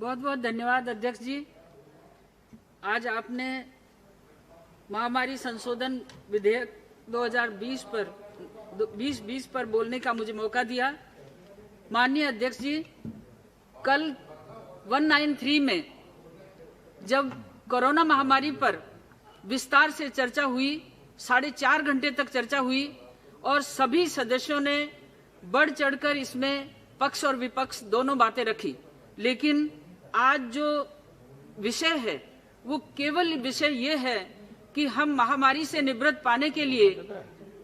बहुत बहुत धन्यवाद अध्यक्ष जी। आज आपने महामारी संशोधन विधेयक 2020 पर बोलने का मुझे मौका दिया। माननीय अध्यक्ष जी, कल 193 में जब कोरोना महामारी पर विस्तार से चर्चा हुई, 4.5 घंटे तक चर्चा हुई और सभी सदस्यों ने बढ़ चढ़कर इसमें पक्ष और विपक्ष दोनों बातें रखी। लेकिन आज जो विषय है वो केवल विषय ये है कि हम महामारी से निवृत्त पाने के लिए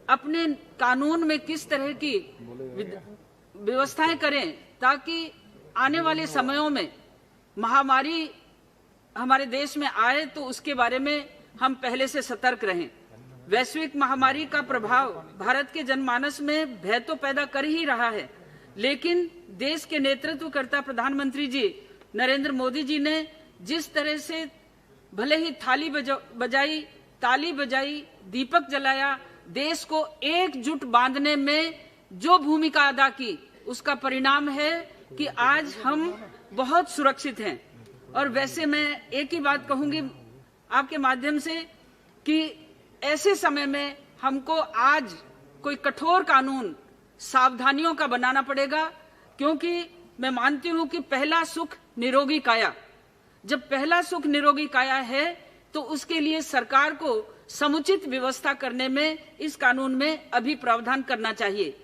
अपने कानून में किस तरह की व्यवस्थाएं करें ताकि आने वाले समयों में महामारी हमारे देश में आए तो उसके बारे में हम पहले से सतर्क रहें। वैश्विक महामारी का प्रभाव भारत के जनमानस में भय तो पैदा कर ही रहा है, लेकिन देश के नेतृत्वकर्ता प्रधानमंत्री जी नरेंद्र मोदी जी ने जिस तरह से भले ही थाली बजाई, ताली बजाई, दीपक जलाया, देश को एकजुट बांधने में जो भूमिका अदा की, उसका परिणाम है कि आज हम बहुत सुरक्षित हैं। और वैसे मैं एक ही बात कहूंगी आपके माध्यम से कि ऐसे समय में हमको आज कोई कठोर कानून सावधानियों का बनाना पड़ेगा, क्योंकि मैं मानती हूं कि पहला सुख निरोगी काया। जब पहला सुख निरोगी काया है तो उसके लिए सरकार को समुचित व्यवस्था करने में इस कानून में अभी प्रावधान करना चाहिए।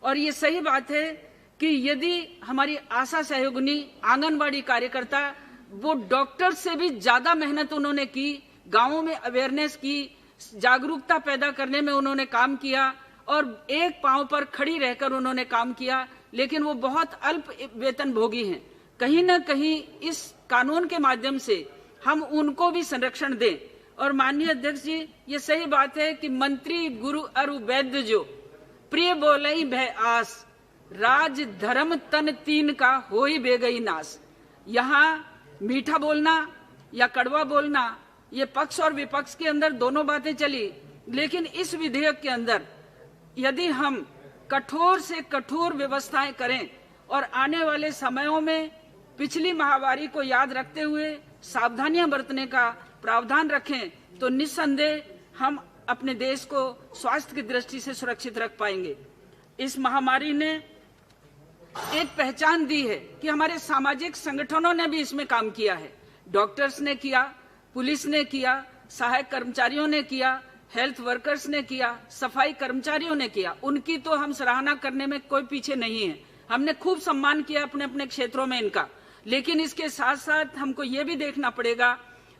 और ये सही बात है कि यदि हमारी आशा सहयोगिनी, आंगनवाड़ी कार्यकर्ता, वो डॉक्टर से भी ज्यादा मेहनत उन्होंने की, गांवों में अवेयरनेस की, जागरूकता पैदा करने में उन्होंने काम किया और एक पांव पर खड़ी रहकर उन्होंने काम किया, लेकिन वो बहुत अल्प वेतन भोगी हैं। कहीं न कहीं इस कानून के माध्यम से हम उनको भी संरक्षण दें। और माननीय अध्यक्ष जी, ये सही बात है कि मंत्री गुरु अरु वैद्य जो प्रिय बोलई भय आस, राज धर्म तन तीन का होई बेगई नाश। यहाँ मीठा बोलना या कड़वा बोलना, ये पक्ष और विपक्ष के अंदर दोनों बातें चली, लेकिन इस विधेयक के अंदर यदि हम कठोर से कठोर व्यवस्थाएं करें और आने वाले समयों में पिछली महामारी को याद रखते हुए सावधानियां बरतने का प्रावधान रखें तो निस्संदेह हम अपने देश को स्वास्थ्य की दृष्टि से सुरक्षित रख पाएंगे। इस महामारी ने एक पहचान दी है कि हमारे सामाजिक संगठनों ने भी इसमें काम किया है। डॉक्टर्स ने किया, पुलिस ने किया, सहायक कर्मचारियों ने किया, हेल्थ वर्कर्स ने किया, सफाई कर्मचारियों ने किया। उनकी तो हम सराहना करने में कोई पीछे नहीं है, हमने खूब सम्मान किया अपने अपने क्षेत्रों में इनका। लेकिन इसके साथ साथ हमको ये भी देखना पड़ेगा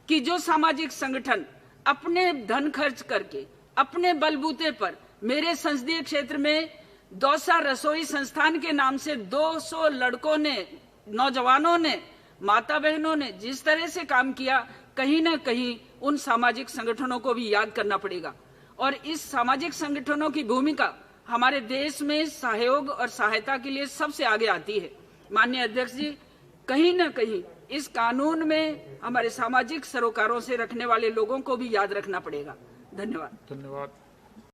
कि जो सामाजिक संगठन अपने धन खर्च करके, अपने बलबूते पर, मेरे संसदीय क्षेत्र में दौसा रसोई संस्थान के नाम से 200 लड़कों ने, नौजवानों ने, माता बहनों ने जिस तरह से काम किया, कहीं न कहीं उन सामाजिक संगठनों को भी याद करना पड़ेगा। और इस सामाजिक संगठनों की भूमिका हमारे देश में सहयोग और सहायता के लिए सबसे आगे आती है। माननीय अध्यक्ष जी, कहीं न कहीं इस कानून में हमारे सामाजिक सरोकारों से रखने वाले लोगों को भी याद रखना पड़ेगा। धन्यवाद।